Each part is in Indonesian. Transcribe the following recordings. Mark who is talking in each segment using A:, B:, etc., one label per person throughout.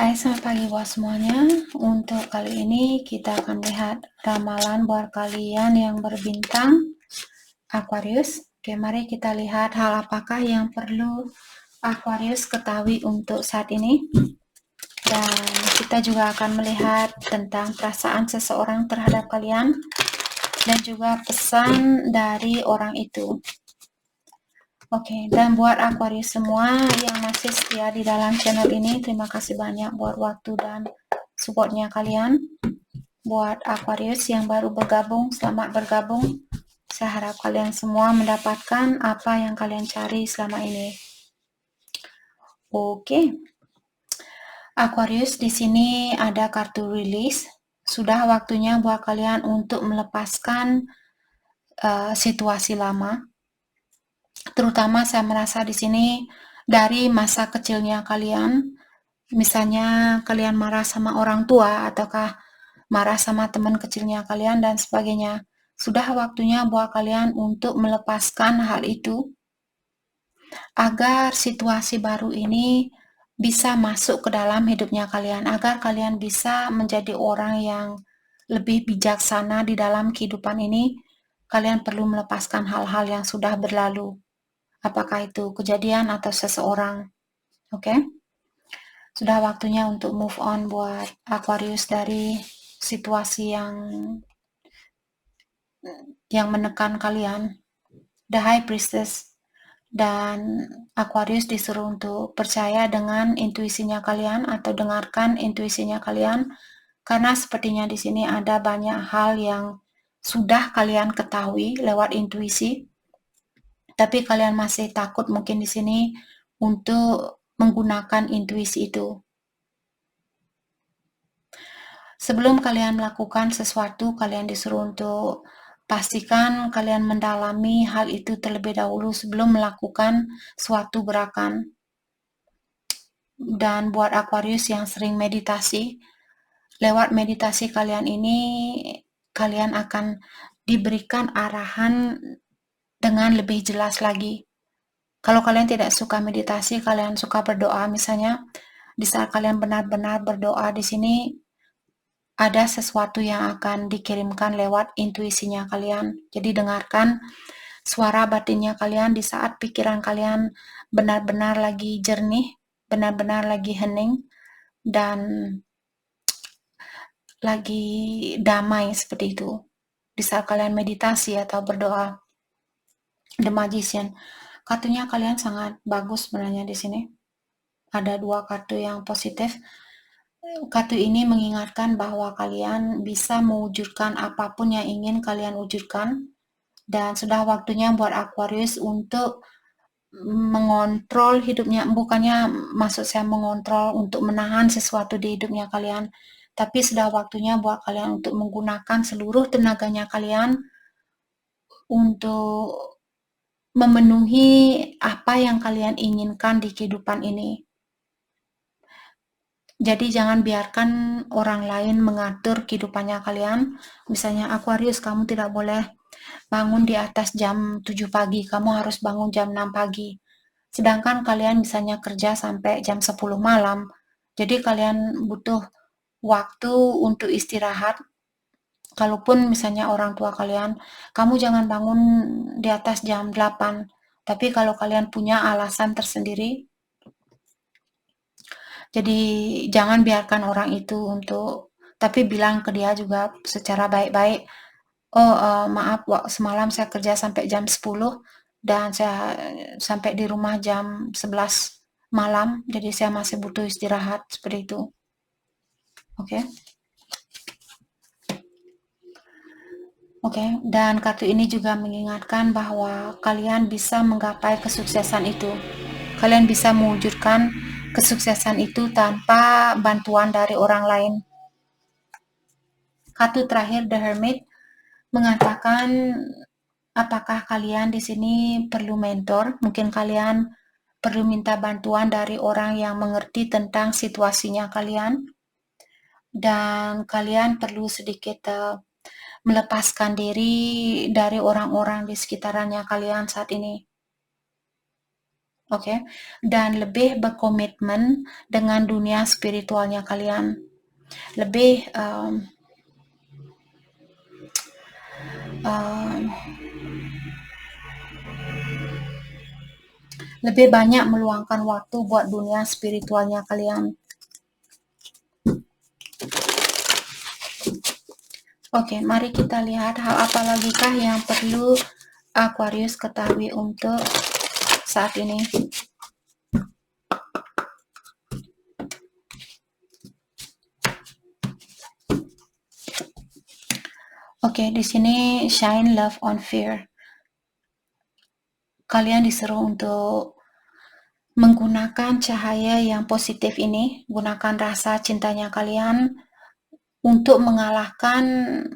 A: Hai, selamat pagi buat semuanya. Untuk kali ini kita akan lihat ramalan buat kalian yang berbintang Aquarius. Oke, mari kita lihat hal apakah yang perlu Aquarius ketahui untuk saat ini. Dan kita juga akan melihat tentang perasaan seseorang terhadap kalian dan juga pesan dari orang itu. Oke, dan buat Aquarius semua yang masih setia di dalam channel ini, terima kasih banyak buat waktu dan supportnya kalian. Buat Aquarius yang baru bergabung, selamat bergabung. Saya harap kalian semua mendapatkan apa yang kalian cari selama ini. Oke. Aquarius, di sini ada kartu rilis. Sudah waktunya buat kalian untuk melepaskan situasi lama. Terutama saya merasa di sini dari masa kecilnya kalian. Misalnya kalian marah sama orang tua ataukah marah sama teman kecilnya kalian dan sebagainya. Sudah waktunya buat kalian untuk melepaskan hal itu agar situasi baru ini bisa masuk ke dalam hidupnya kalian, agar kalian bisa menjadi orang yang lebih bijaksana di dalam kehidupan ini. Kalian perlu melepaskan hal-hal yang sudah berlalu, apakah itu kejadian atau seseorang. Oke? Sudah waktunya untuk move on buat Aquarius dari situasi yang menekan kalian. The High Priestess dan Aquarius disuruh untuk percaya dengan intuisinya kalian atau dengarkan intuisinya kalian, karena sepertinya di sini ada banyak hal yang sudah kalian ketahui lewat intuisi, tapi kalian masih takut mungkin di sini untuk menggunakan intuisi itu. Sebelum kalian melakukan sesuatu, kalian disuruh untuk pastikan kalian mendalami hal itu terlebih dahulu sebelum melakukan suatu gerakan. Dan buat Aquarius yang sering meditasi, lewat meditasi kalian ini, kalian akan diberikan arahan dengan lebih jelas lagi. Kalau kalian tidak suka meditasi, kalian suka berdoa misalnya, di saat kalian benar-benar berdoa di sini, ada sesuatu yang akan dikirimkan lewat intuisinya kalian. Jadi dengarkan suara batinnya kalian di saat pikiran kalian benar-benar lagi jernih, benar-benar lagi hening, dan lagi damai seperti itu. Di saat kalian meditasi atau berdoa. The Magician. Kartunya kalian sangat bagus sebenarnya di sini. Ada 2 kartu yang positif. Kartu ini mengingatkan bahwa kalian bisa mewujudkan apapun yang ingin kalian wujudkan, dan sudah waktunya buat Aquarius untuk mengontrol hidupnya, bukannya maksud saya mengontrol untuk menahan sesuatu di hidupnya kalian, tapi sudah waktunya buat kalian untuk menggunakan seluruh tenaganya kalian untuk memenuhi apa yang kalian inginkan di kehidupan ini. Jadi jangan biarkan orang lain mengatur kehidupannya kalian. Misalnya Aquarius, kamu tidak boleh bangun di atas jam 7 pagi, kamu harus bangun jam 6 pagi. Sedangkan kalian misalnya kerja sampai jam 10 malam. Jadi kalian butuh waktu untuk istirahat. Kalaupun misalnya orang tua kalian, kamu jangan bangun di atas jam 8. Tapi kalau kalian punya alasan tersendiri, jadi jangan biarkan orang itu tapi bilang ke dia juga secara baik-baik, oh maaf, semalam saya kerja sampai jam 10 dan saya sampai di rumah jam 11 malam, jadi saya masih butuh istirahat, seperti itu. Oke. Oke, dan kartu ini juga mengingatkan bahwa kalian bisa menggapai kesuksesan itu. Kalian bisa mewujudkan kesuksesan itu tanpa bantuan dari orang lain. Kartu terakhir, The Hermit, mengatakan apakah kalian di sini perlu mentor? Mungkin kalian perlu minta bantuan dari orang yang mengerti tentang situasinya kalian, dan kalian perlu sedikit melepaskan diri dari orang-orang di sekitarannya kalian saat ini. Oke, dan lebih berkomitmen dengan dunia spiritualnya kalian. Lebih lebih banyak meluangkan waktu buat dunia spiritualnya kalian. Oke, mari kita lihat hal apa lagi kah yang perlu Aquarius ketahui untuk saat ini. Oke, di sini shine love on fear. Kalian disuruh untuk menggunakan cahaya yang positif ini, gunakan rasa cintanya kalian untuk mengalahkan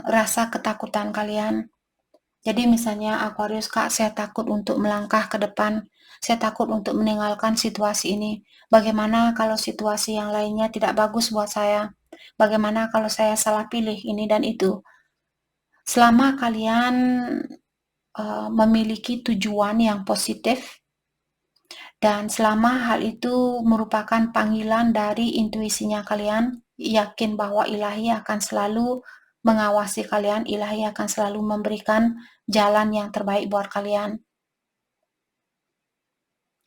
A: rasa ketakutan kalian. Jadi misalnya Aquarius, Kak, saya takut untuk melangkah ke depan, saya takut untuk meninggalkan situasi ini. Bagaimana kalau situasi yang lainnya tidak bagus buat saya? Bagaimana kalau saya salah pilih ini dan itu? Selama kalian memiliki tujuan yang positif, dan selama hal itu merupakan panggilan dari intuisinya kalian, yakin bahwa ilahi akan selalu mengawasi kalian, ilahi akan selalu memberikan jalan yang terbaik buat kalian.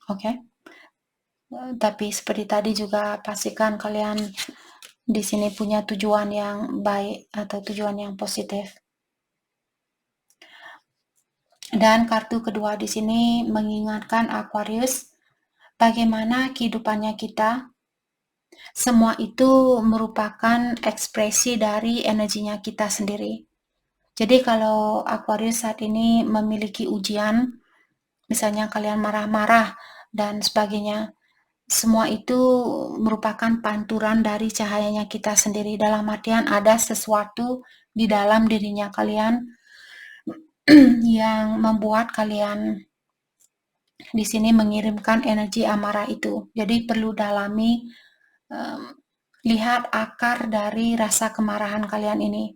A: Oke. Tapi seperti tadi juga pastikan kalian di sini punya tujuan yang baik atau tujuan yang positif. Dan kartu kedua di sini mengingatkan Aquarius bagaimana kehidupannya kita. Semua itu merupakan ekspresi dari energinya kita sendiri. Jadi kalau Aquarius saat ini memiliki ujian, misalnya kalian marah-marah dan sebagainya, semua itu merupakan panturan dari cahayanya kita sendiri. Dalam artian ada sesuatu di dalam dirinya kalian yang membuat kalian di sini mengirimkan energi amarah itu. Jadi perlu dalami, lihat akar dari rasa kemarahan kalian ini.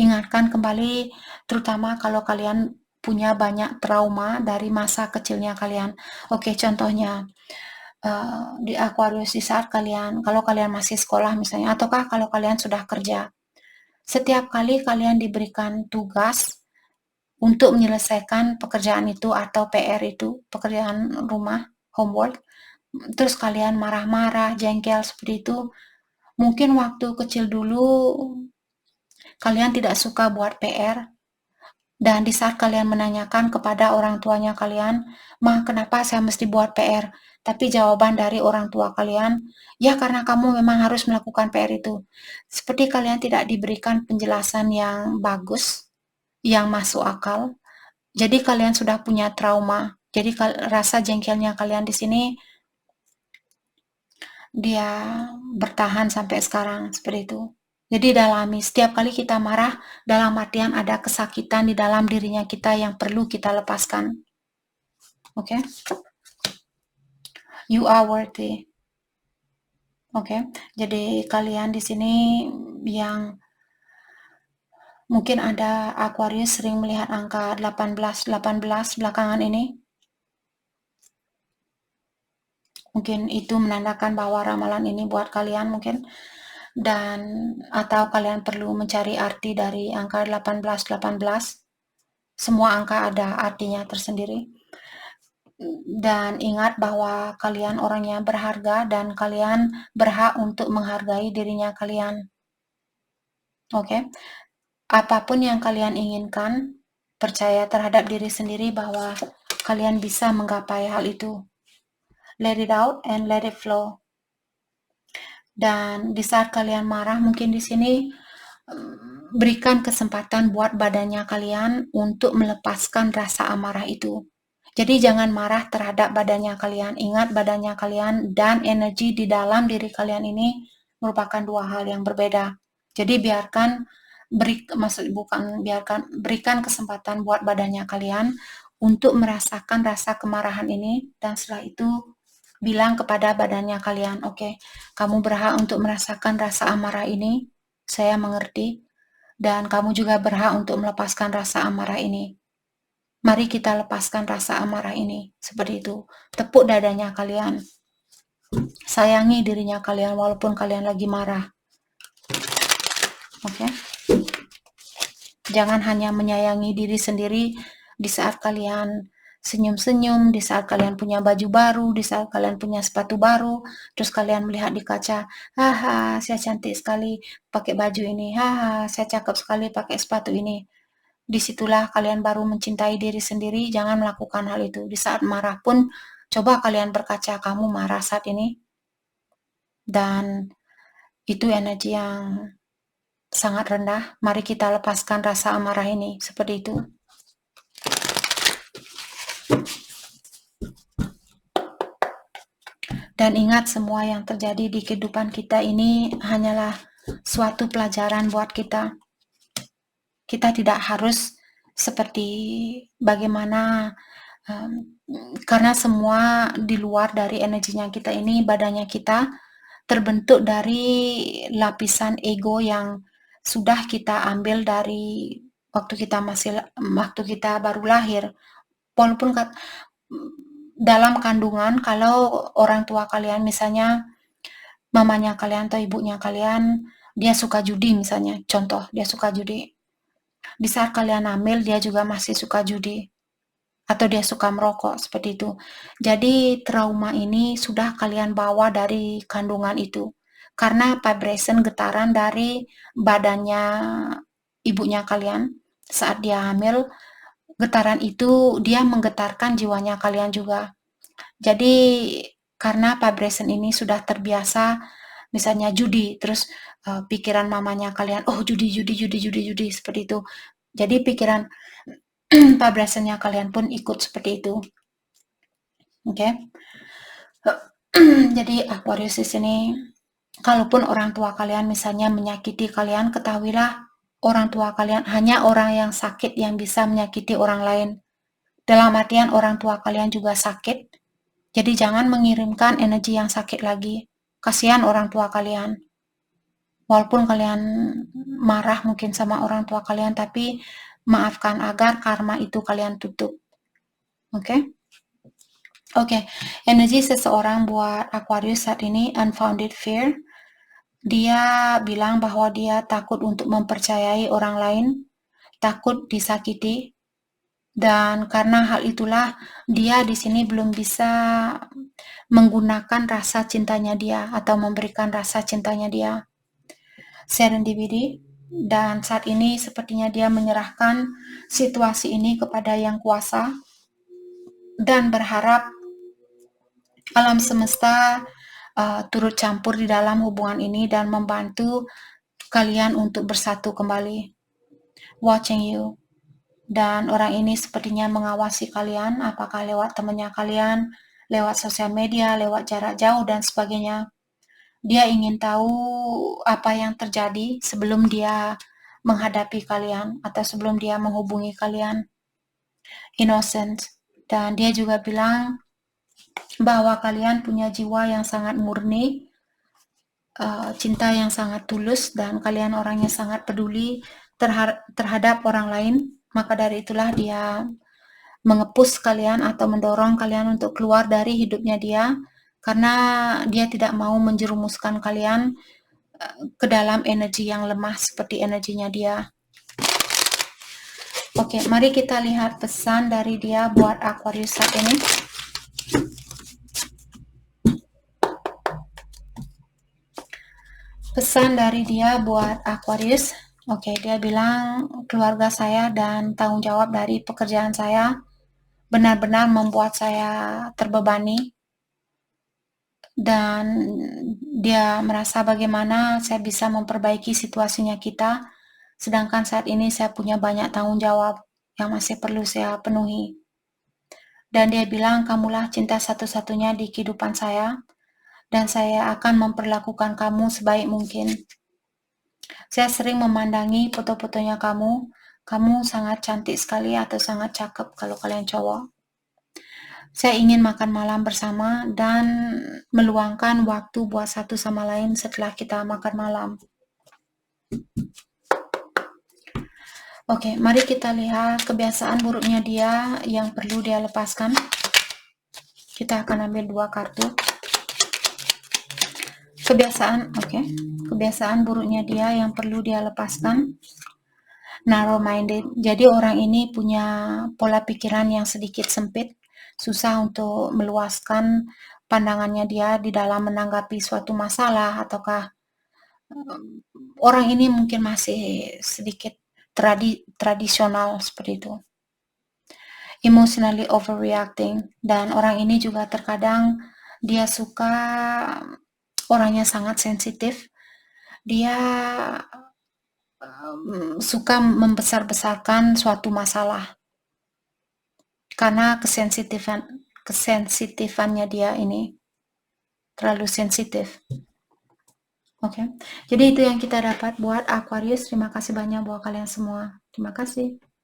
A: Ingatkan kembali, terutama kalau kalian punya banyak trauma dari masa kecilnya kalian. Oke, contohnya di Aquarius di saat kalian, kalau kalian masih sekolah misalnya, ataukah kalau kalian sudah kerja, setiap kali kalian diberikan tugas untuk menyelesaikan pekerjaan itu atau PR itu, pekerjaan rumah, homework, terus kalian marah-marah, jengkel seperti itu, mungkin waktu kecil dulu kalian tidak suka buat PR, dan di saat kalian menanyakan kepada orang tuanya kalian, "Ma, kenapa saya mesti buat PR?" Tapi jawaban dari orang tua kalian, "Ya karena kamu memang harus melakukan PR itu." Seperti kalian tidak diberikan penjelasan yang bagus, yang masuk akal. Jadi kalian sudah punya trauma. Jadi rasa jengkelnya kalian di sini dia bertahan sampai sekarang seperti itu. Jadi dalami, setiap kali kita marah, dalam artian ada kesakitan di dalam dirinya kita yang perlu kita lepaskan. Oke? You are worthy. Oke? Jadi kalian di sini yang mungkin ada Aquarius sering melihat angka 18 belakangan ini. Mungkin itu menandakan bahwa ramalan ini buat kalian mungkin, dan atau kalian perlu mencari arti dari angka 18. Semua angka ada artinya tersendiri. Dan ingat bahwa kalian orangnya berharga dan kalian berhak untuk menghargai dirinya kalian. Oke? Apapun yang kalian inginkan, percaya terhadap diri sendiri bahwa kalian bisa menggapai hal itu. Let it out and let it flow. Dan di saat kalian marah, mungkin di sini berikan kesempatan buat badannya kalian untuk melepaskan rasa amarah itu. Jadi jangan marah terhadap badannya kalian. Ingat badannya kalian dan energi di dalam diri kalian ini merupakan dua hal yang berbeda. Jadi berikan kesempatan buat badannya kalian untuk merasakan rasa kemarahan ini, dan setelah itu bilang kepada badannya kalian, oke, kamu berhak untuk merasakan rasa amarah ini, saya mengerti, dan kamu juga berhak untuk melepaskan rasa amarah ini. Mari kita lepaskan rasa amarah ini. Seperti itu. Tepuk dadanya kalian. Sayangi dirinya kalian walaupun kalian lagi marah. Oke? Jangan hanya menyayangi diri sendiri di saat kalian senyum-senyum, di saat kalian punya baju baru, di saat kalian punya sepatu baru, terus kalian melihat di kaca, haha, saya cantik sekali pakai baju ini, haha, saya cakep sekali pakai sepatu ini. Disitulah kalian baru mencintai diri sendiri, jangan melakukan hal itu. Di saat marah pun, coba kalian berkaca, kamu marah saat ini, dan itu energi yang sangat rendah. Mari kita lepaskan rasa amarah ini, seperti itu. Dan ingat, semua yang terjadi di kehidupan kita ini hanyalah suatu pelajaran buat kita. Kita tidak harus seperti bagaimana, karena semua di luar dari energinya kita ini, badannya kita terbentuk dari lapisan ego yang sudah kita ambil dari waktu kita baru lahir. Walaupun dalam kandungan, kalau orang tua kalian, misalnya mamanya kalian atau ibunya kalian, dia suka judi misalnya, contoh, dia suka judi. Di saat kalian hamil, dia juga masih suka judi. Atau dia suka merokok, seperti itu. Jadi trauma ini sudah kalian bawa dari kandungan itu. Karena vibration, getaran dari badannya ibunya kalian saat dia hamil, getaran itu dia menggetarkan jiwanya kalian juga. Jadi karena vibration ini sudah terbiasa, misalnya judi, terus pikiran mamanya kalian, oh judi, seperti itu. Jadi pikiran vibrasinya kalian pun ikut seperti itu. Oke. Jadi Aquarius di sini, kalaupun orang tua kalian misalnya menyakiti kalian, ketahuilah orang tua kalian hanya orang yang sakit yang bisa menyakiti orang lain. Dalam artian orang tua kalian juga sakit. Jadi jangan mengirimkan energi yang sakit lagi. Kasihan orang tua kalian. Walaupun kalian marah mungkin sama orang tua kalian, tapi maafkan agar karma itu kalian tutup. Oke? Oke, energi seseorang buat Aquarius saat ini, unfounded fear. Dia bilang bahwa dia takut untuk mempercayai orang lain, takut disakiti, dan karena hal itulah dia di sini belum bisa menggunakan rasa cintanya dia atau memberikan rasa cintanya dia. Serendipity, dan saat ini sepertinya dia menyerahkan situasi ini kepada Yang Kuasa dan berharap alam semesta turut campur di dalam hubungan ini dan membantu kalian untuk bersatu kembali. Watching you. Dan orang ini sepertinya mengawasi kalian, apakah lewat temannya kalian, lewat sosial media, lewat jarak jauh, dan sebagainya. Dia ingin tahu apa yang terjadi sebelum dia menghadapi kalian atau sebelum dia menghubungi kalian. Innocent. Dan dia juga bilang bahwa kalian punya jiwa yang sangat murni, cinta yang sangat tulus, dan kalian orangnya sangat peduli terhadap orang lain. Maka dari itulah dia mengepus kalian atau mendorong kalian untuk keluar dari hidupnya dia, karena dia tidak mau menjerumuskan kalian ke dalam energi yang lemah seperti energinya dia. Oke, mari kita lihat pesan dari dia buat Aquarius saat ini. Pesan dari dia buat Aquarius. Oke, dia bilang keluarga saya dan tanggung jawab dari pekerjaan saya benar-benar membuat saya terbebani, dan dia merasa bagaimana saya bisa memperbaiki situasinya kita, sedangkan saat ini saya punya banyak tanggung jawab yang masih perlu saya penuhi. Dan dia bilang, kamulah cinta satu-satunya di kehidupan saya, dan saya akan memperlakukan kamu sebaik mungkin. Saya sering memandangi foto-fotonya kamu sangat cantik sekali atau sangat cakep kalau kalian cowok. Saya ingin makan malam bersama dan meluangkan waktu buat satu sama lain setelah kita makan malam. Oke, mari kita lihat kebiasaan buruknya dia yang perlu dia lepaskan. Kita akan ambil 2 kartu. Kebiasaan buruknya dia yang perlu dia lepaskan. Narrow minded. Jadi orang ini punya pola pikiran yang sedikit sempit, susah untuk meluaskan pandangannya dia di dalam menanggapi suatu masalah, ataukah orang ini mungkin masih sedikit tradisional seperti itu. Emotionally overreacting, dan orang ini juga terkadang dia suka orangnya sangat sensitif. Dia suka membesar-besarkan suatu masalah karena kesensitifannya dia ini terlalu sensitif. Oke. Jadi itu yang kita dapat buat Aquarius. Terima kasih banyak buat kalian semua. Terima kasih.